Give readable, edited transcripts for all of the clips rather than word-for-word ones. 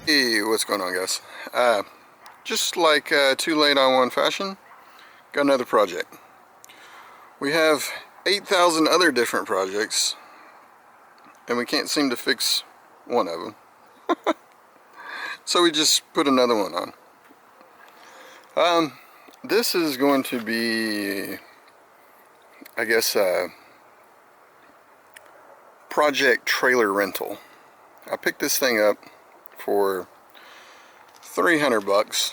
Hey, what's going on, guys? Just like Too Late on One fashion, got another project. We have 8,000 other different projects, and we can't seem to fix one of them. So we just put another one on. This is going to be, I guess, project trailer rental. I picked this thing up for 300 bucks,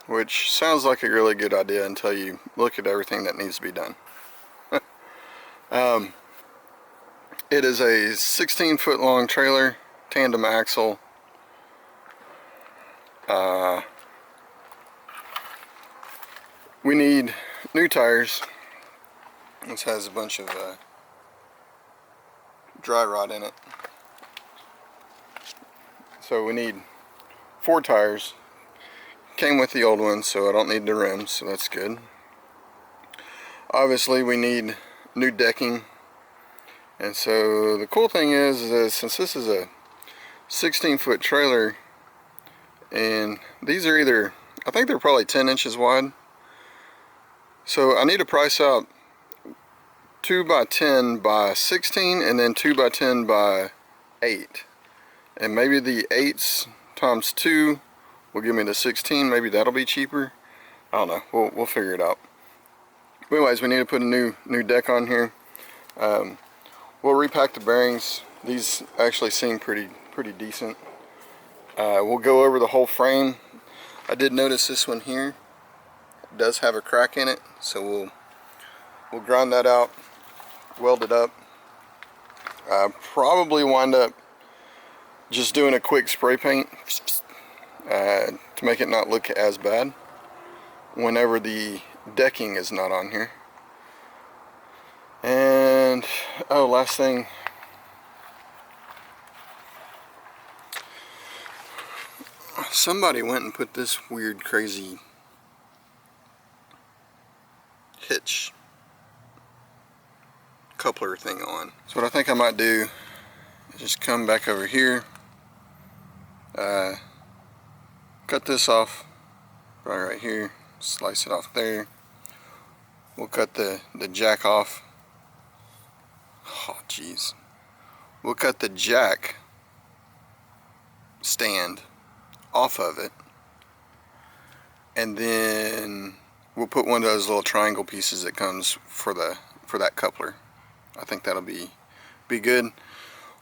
which sounds like a really good idea until you look at everything that needs to be done. It is a 16-foot long trailer, tandem axle. We need new tires. This has a bunch of dry rot in it. So we need 4 tires. Came with the old ones, so I don't need the rims, so that's good. Obviously we need new decking. And so the cool thing is that since this is a 16-foot trailer, and these are either, I think they're probably 10 inches wide. So I need to price out 2 by 10 by 16 and then 2 by 10 by 8. And maybe the 8s times 2 will give me the 16. Maybe that'll be cheaper. I don't know. We'll figure it out. But anyways, we need to put a new deck on here. We'll repack the bearings. These actually seem pretty decent. We'll go over the whole frame. I did notice this one here does have a crack in it, so we'll grind that out, weld it up. Probably wind up just doing a quick spray paint to make it not look as bad whenever the decking is not on here. And oh, last thing, somebody went and put this weird crazy hitch coupler thing on. So what I think I might do is just come back over here, cut this off right here, slice it off there. We'll cut the jack off. Oh jeez. We'll cut the jack stand off of it, and then we'll put one of those little triangle pieces that comes for that coupler. I think that'll be good.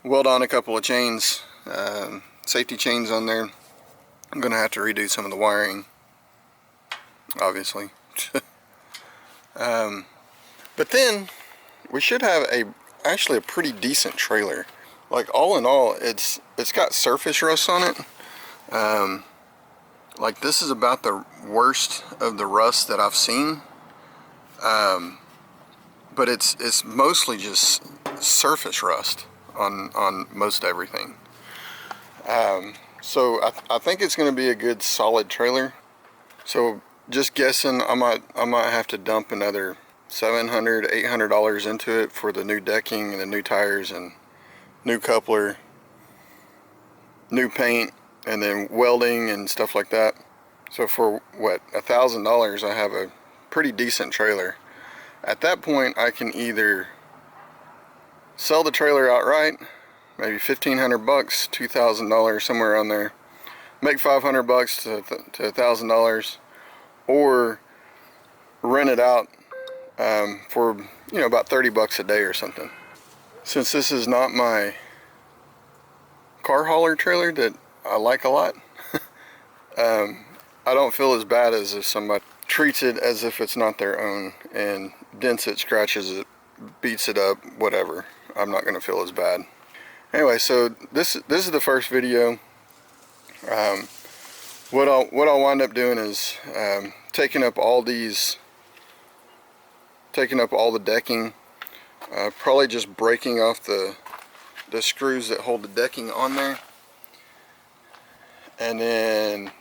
Weld on a couple of chains, safety chains on there. I'm gonna have to redo some of the wiring, obviously. But then we should have actually a pretty decent trailer. Like, all in all, it's got surface rust on it. Like, this is about the worst of the rust that I've seen. But it's mostly just surface rust on most everything. So I think it's going to be a good solid trailer. So just guessing, I might have to dump another $700, $800 into it for the new decking and the new tires and new coupler, new paint, and then welding and stuff like that. So for what, $1,000, I have a pretty decent trailer. At that point, I can either sell the trailer outright, maybe 1,500 bucks, $2,000, somewhere around there, make 500 bucks to $1,000, or rent it out for, you know, about 30 bucks a day or something. Since this is not my car hauler trailer that I like a lot, I don't feel as bad as if somebody treats it as if it's not their own and dents it, scratches it, beats it up, whatever. I'm not going to feel as bad. Anyway, so this is the first video. What I'll wind up doing is taking up all the decking, probably just breaking off the screws that hold the decking on there, and then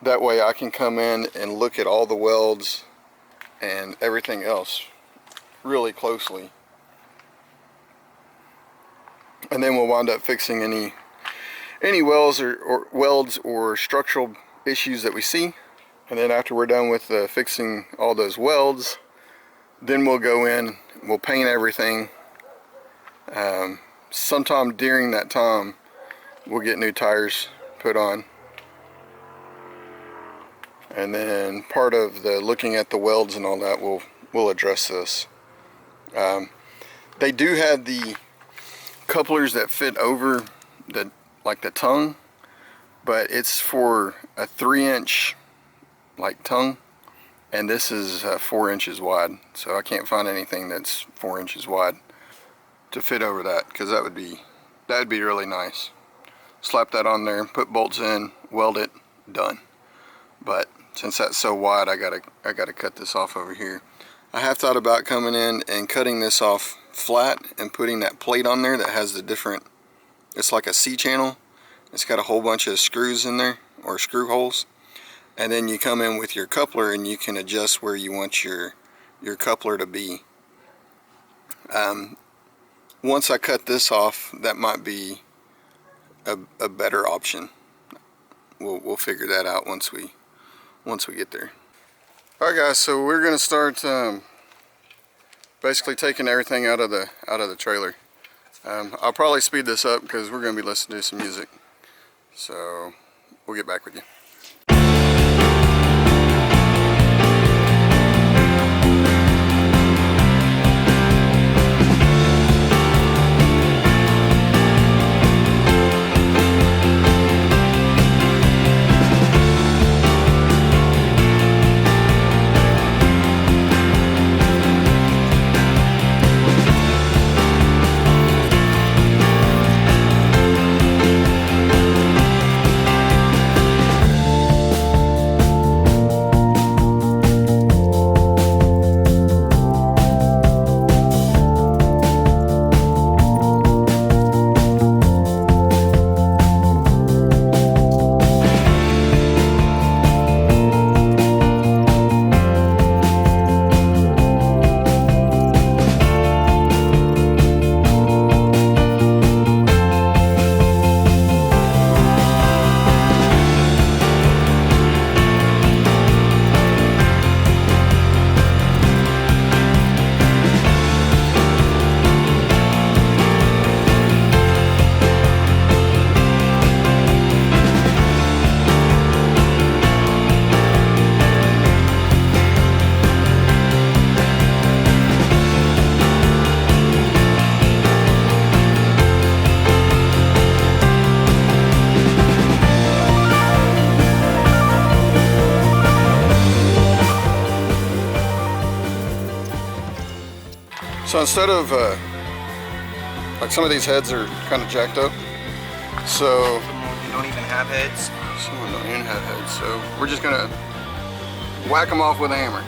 that way I can come in and look at all the welds and everything else really closely. And then we'll wind up fixing any welds or structural issues that we see. And then after we're done with fixing all those welds, then we'll go in, we'll paint everything. Sometime during that time, we'll get new tires put on. And then part of the looking at the welds and all that, we'll address this. They do have the couplers that fit over the tongue, but it's for a 3-inch tongue, and this is 4 inches wide. So I can't find anything that's 4 inches wide to fit over that, because that would be really nice. Slap that on there, put bolts in, weld it, done. But since that's so wide, I gotta cut this off over here. I have thought about coming in and cutting this off flat and putting that plate on there that has the different, it's like a C-channel. It's got a whole bunch of screws in there, or screw holes. And then you come in with your coupler and you can adjust where you want your coupler to be. Once I cut this off, that might be a better option. We'll figure that out once we get there. Alright guys, so we're gonna start basically taking everything out of the trailer. I'll probably speed this up because we're gonna be listening to some music. So we'll get back with you. So instead of, some of these heads are kind of jacked up, so you don't even have heads. Some of them don't even have heads, so we're just gonna whack them off with a hammer.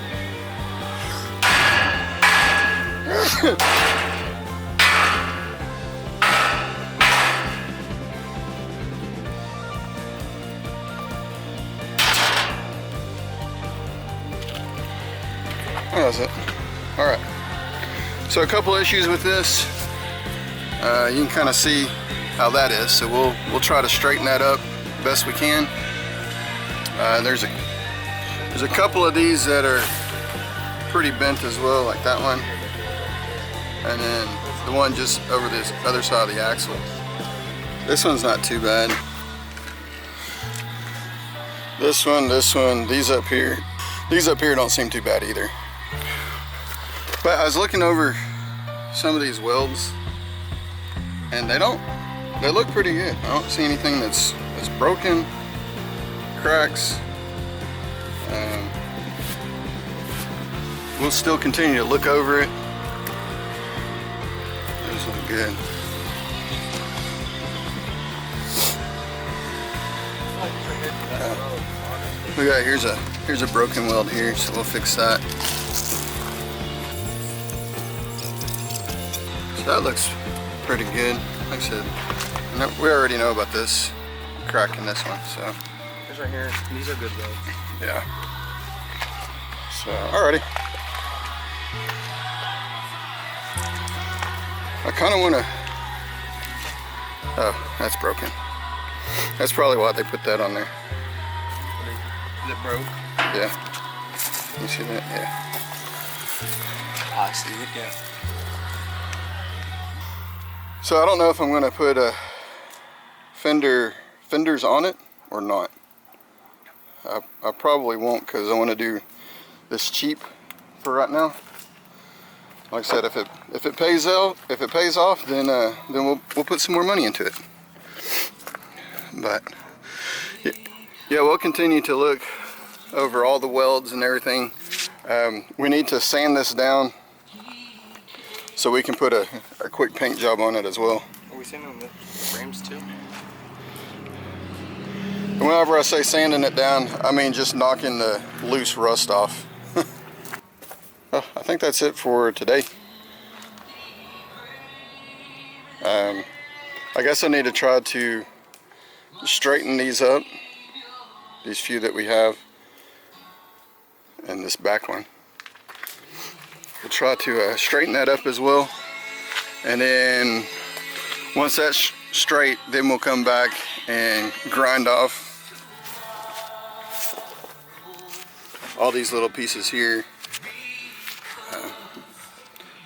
That's it. All right. So a couple issues with this. You can kind of see how that is. So we'll try to straighten that up best we can. There's a couple of these that are pretty bent as well, like that one, and then the one just over this other side of the axle. This one's not too bad. This one, these up here don't seem too bad either. But I was looking over some of these welds, and they look pretty good. I don't see anything that's broken, cracks. We'll still continue to look over it. Those look good. Look at, here's a broken weld here, so we'll fix that. That looks pretty good. Like I said, we already know about this crack in this one, so. There's right here. These are good welds. Yeah. So, alrighty. I kind of want to. Oh, that's broken. That's probably why they put that on there. Is it broke? Yeah. You see that? Yeah. I see it, yeah. So I don't know if I'm gonna put fenders on it or not. I probably won't, because I want to do this cheap for right now. Like I said, if it pays off, then we'll put some more money into it. But yeah, we'll continue to look over all the welds and everything. We need to sand this down so we can put a quick paint job on it as well. Are we sanding the frames too? Whenever I say sanding it down, I mean just knocking the loose rust off. Oh, I think that's it for today. I guess I need to try to straighten these up, these few that we have, and this back one. We'll try to straighten that up as well, and then once that's straight, then we'll come back and grind off all these little pieces here.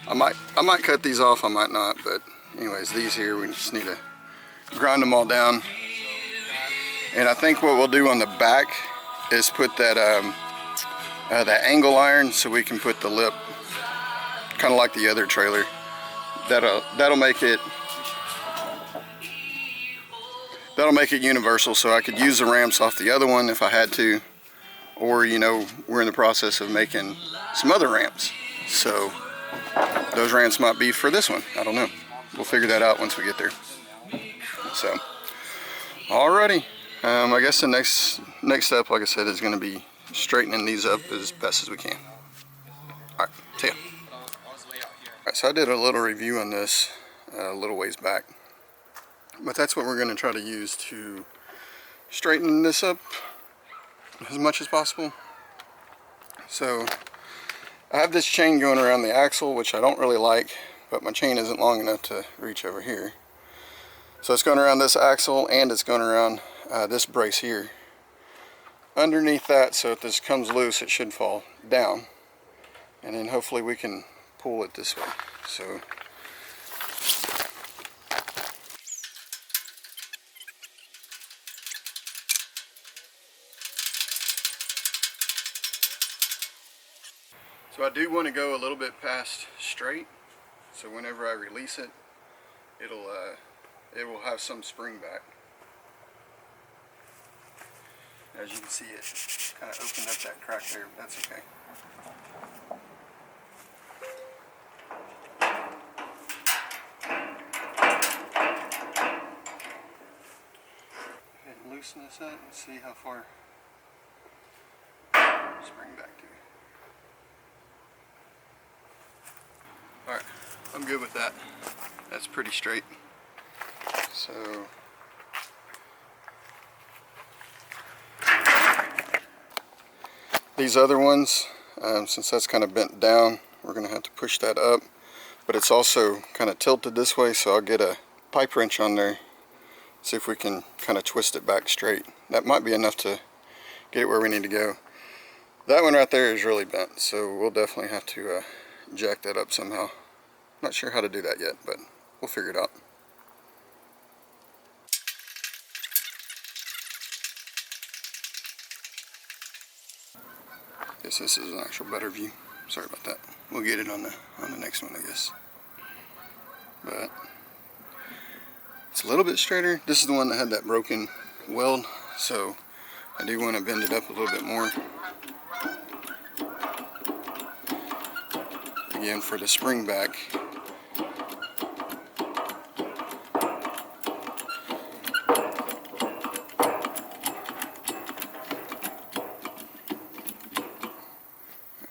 I might cut these off, I might not, but anyways, these here, we just need to grind them all down. And I think what we'll do on the back is put that that angle iron, so we can put the lip kind of like the other trailer. That'll make it universal, so I could use the ramps off the other one if I had to, or you know, we're in the process of making some other ramps, so those ramps might be for this one. I don't know. We'll figure that out once we get there. So, alrighty. I guess the next step, like I said, is going to be straightening these up as best as we can. Alright, see ya. Alright, so I did a little review on this a little ways back. But that's what we're going to try to use to straighten this up as much as possible. So, I have this chain going around the axle, which I don't really like, but my chain isn't long enough to reach over here. So it's going around this axle, and it's going around this brace here. Underneath that, so if this comes loose, it should fall down. And then hopefully we can pull it this way. So I do want to go a little bit past straight, so whenever I release it, it will have some spring back. As you can see, it kind of opened up that crack there, but that's okay. And loosen this up and see how far spring back to. Alright, I'm good with that. That's pretty straight. So these other ones, since that's kind of bent down, we're going to have to push that up. But it's also kind of tilted this way, so I'll get a pipe wrench on there, see if we can kind of twist it back straight. That might be enough to get it where we need to go. That one right there is really bent, so we'll definitely have to jack that up somehow. Not sure how to do that yet, but we'll figure it out. Guess this is an actual better view. Sorry about that. We'll get it on the next one, I guess. But it's a little bit straighter. This is the one that had that broken weld, so I do want to bend it up a little bit more. Again, for the spring back.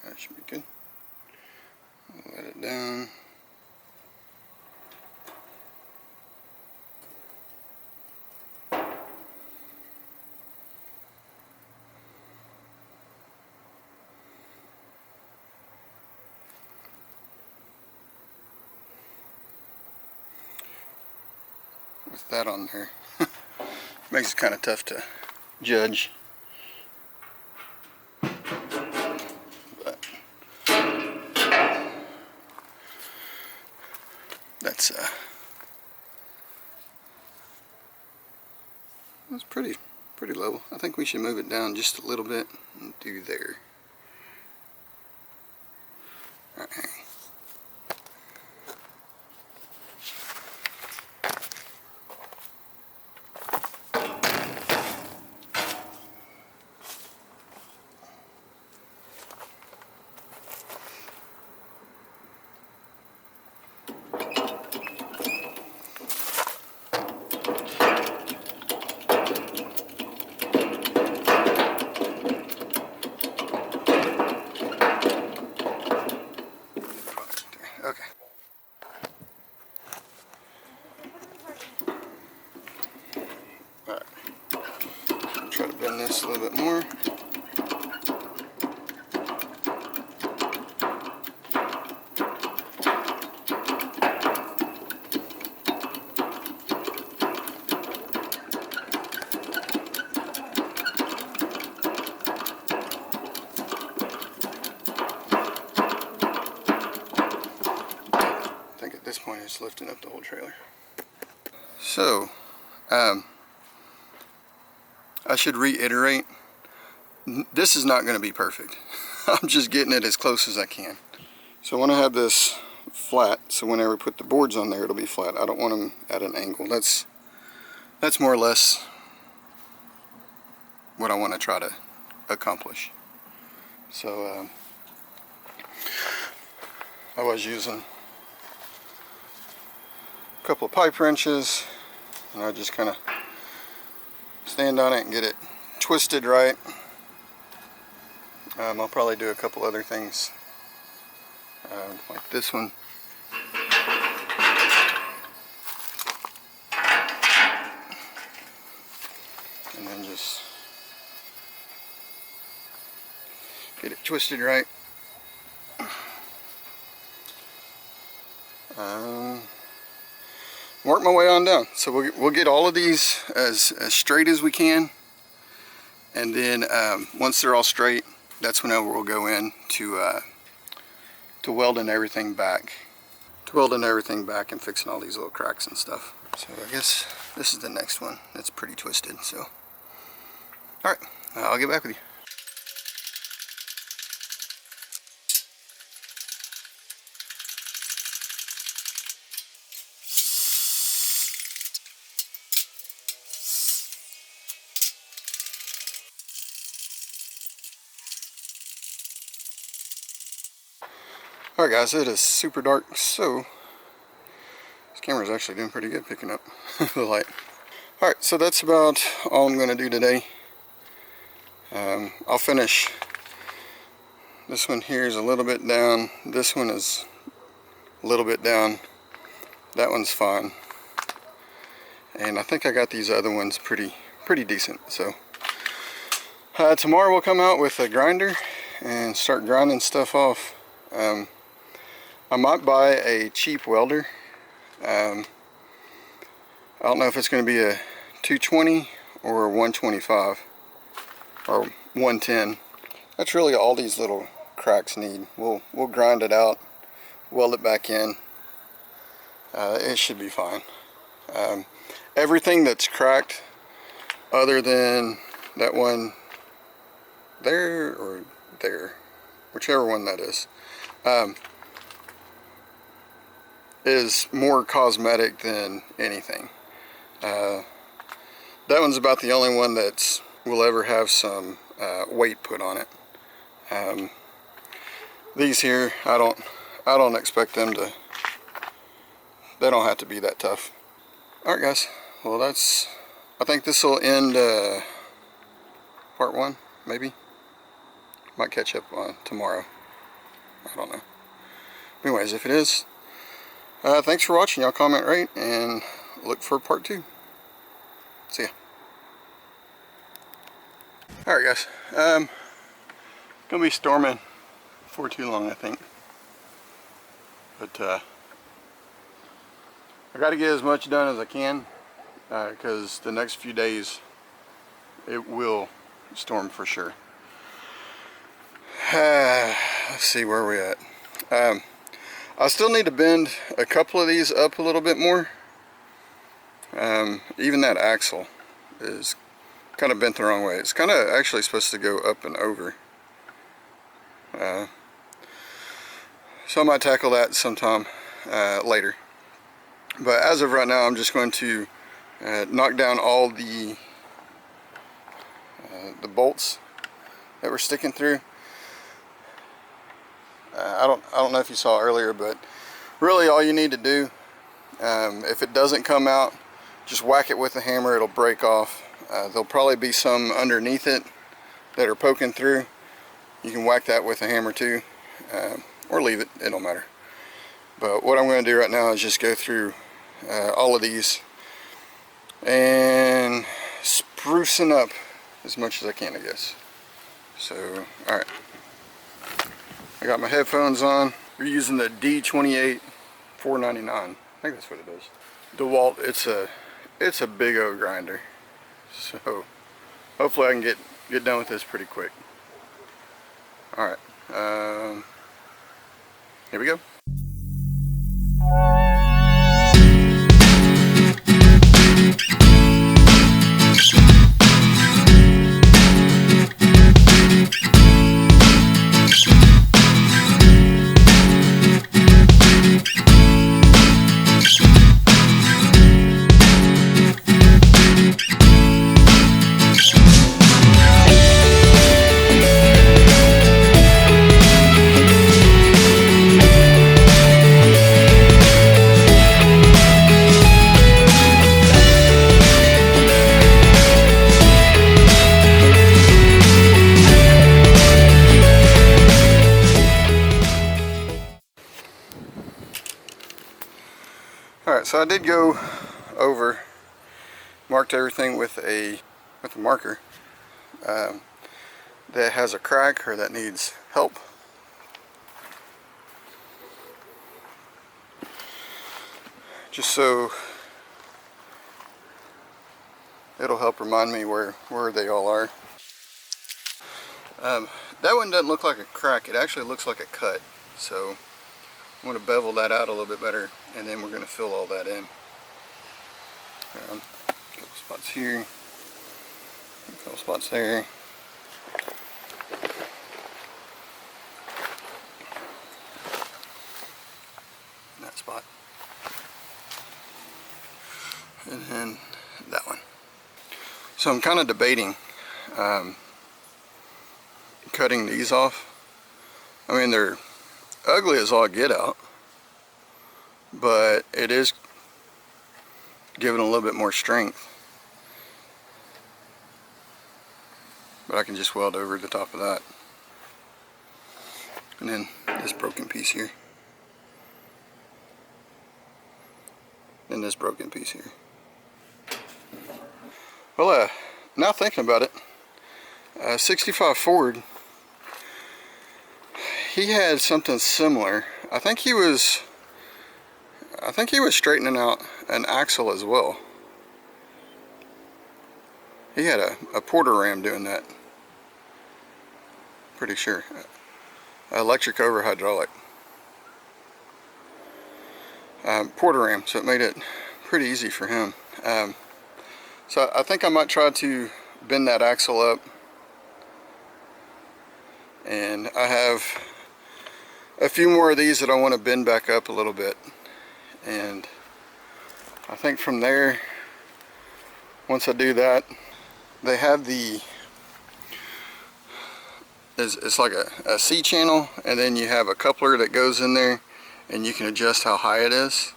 That should be good. Let it down. With that on there. Makes it kind of tough to judge. But that's pretty level. I think we should move it down just a little bit and do there. Alright. Okay. Alright. Try to bend this a little bit more. I think at this point it's lifting up the whole trailer. So, I should reiterate, this is not going to be perfect. I'm just getting it as close as I can. So I want to have this flat, so whenever I put the boards on there, it'll be flat. I don't want them at an angle. That's more or less what I want to try to accomplish. So I was using a couple of pipe wrenches, and I just kind of stand on it and get it twisted right. I'll probably do a couple other things like this one. And then just get it twisted right. Work my way on down. So we'll get all of these as straight as we can, and then once they're all straight, that's whenever we'll go in to welding everything back, and fixing all these little cracks and stuff. So I guess this is the next one. That's pretty twisted. So all right, I'll get back with you. Alright guys, it is super dark, so this camera's actually doing pretty good picking up the light. Alright, so that's about all I'm going to do today. I'll finish. This one here is a little bit down. This one is a little bit down. That one's fine. And I think I got these other ones pretty decent. So tomorrow we'll come out with a grinder and start grinding stuff off. I might buy a cheap welder. I don't know if it's going to be a 220 or a 125 or 110. That's really all these little cracks need. We'll grind it out, weld it back in. It should be fine. Everything that's cracked, other than that one there or there, whichever one that is more cosmetic than anything. That one's about the only one that will ever have some weight put on it. These here, I don't expect them to. They don't have to be that tough. All right, guys. Well, I think this will end part one, maybe. Might catch up tomorrow. I don't know. Anyways, if it is, thanks for watching. Y'all comment, rate, and look for part 2. See ya. Alright guys, gonna be storming for too long, I think. But I gotta get as much done as I can. because the next few days it will storm for sure. Let's see where we're at. I still need to bend a couple of these up a little bit more. Even that axle is kind of bent the wrong way. It's kind of actually supposed to go up and over. So I might tackle that sometime later. But as of right now, I'm just going to knock down all the bolts that we're sticking through. I don't know if you saw earlier, but really all you need to do, if it doesn't come out, just whack it with a hammer. It'll break off. There'll probably be some underneath it that are poking through. You can whack that with a hammer too, or leave it, it don't matter. But what I'm going to do right now is just go through all of these and sprucing up as much as I can, I guess. So, alright. I got my headphones on. We're using the D28 499. I think that's what it is. DeWalt, it's a big old grinder. So hopefully I can get done with this pretty quick. Alright. Here we go. Alright, so I did go over, marked everything with a marker that has a crack or that needs help. Just so it'll help remind me where they all are. That one doesn't look like a crack, it actually looks like a cut. So I'm going to bevel that out a little bit better, and then we're going to fill all that in. A couple spots here, a couple spots there. That spot. And then that one. So I'm kind of debating cutting these off. I mean, they're ugly as all get out, but it is giving a little bit more strength. But I can just weld over the top of that. And then this broken piece here. And this broken piece here. Well, now thinking about it, 65 Ford, he had something similar. I think he was straightening out an axle as well. He had a Porter ram doing that. Pretty sure. Electric over hydraulic. Porter ram, so it made it pretty easy for him. So I think I might try to bend that axle up. And I have a few more of these that I want to bend back up a little bit, and I think from there, once I do that, they have it's like a C channel, and then you have a coupler that goes in there and you can adjust how high it is.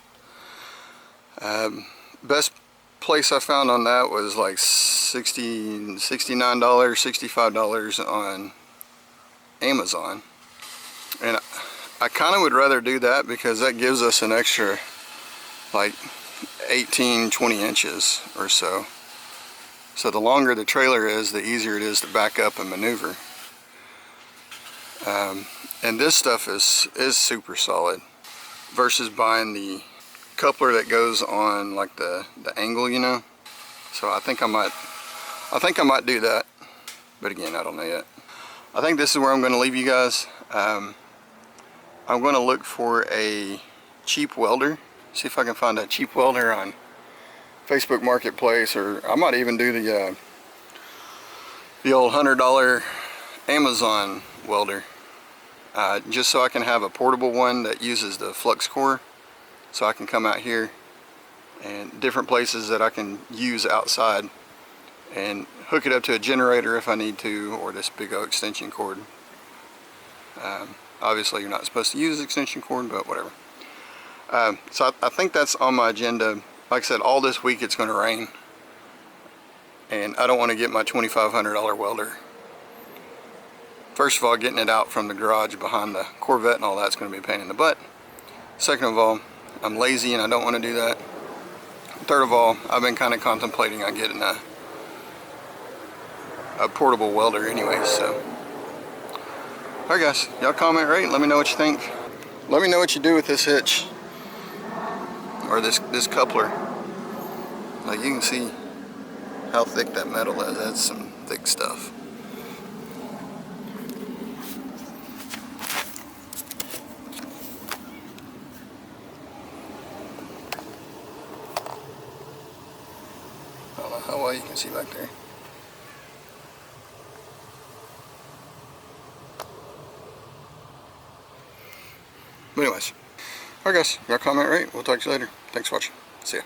Best place I found on that was like $69, $65 on Amazon, and I kind of would rather do that because that gives us an extra like 18-20 inches or so. So the longer the trailer is, the easier it is to back up and maneuver. And this stuff is super solid versus buying the coupler that goes on like the angle, you know. So I think I might do that. But again, I don't know yet. I think this is where I'm going to leave you guys. I'm going to look for a cheap welder. See if I can find a cheap welder on Facebook Marketplace, or I might even do the old $100 Amazon welder. Just so I can have a portable one that uses the flux core, so I can come out here and different places that I can use outside and hook it up to a generator if I need to, or this big old extension cord. Obviously you're not supposed to use extension cord, but whatever. So I think that's on my agenda. Like I said, all this week it's going to rain, and I don't want to get my $2,500 welder. First of all, getting it out from the garage behind the Corvette and all that's going to be a pain in the butt. Second of all, I'm lazy and I don't want to do that. Third of all, I've been kind of contemplating on getting a portable welder anyway, so. Alright guys, y'all comment, rate, let me know what you think. Let me know what you do with this hitch, or this coupler. Like, you can see how thick that metal is. That's some thick stuff. I don't know how well you can see back there. But anyways, alright guys, y'all comment, rate. We'll talk to you later. Thanks for watching. See ya.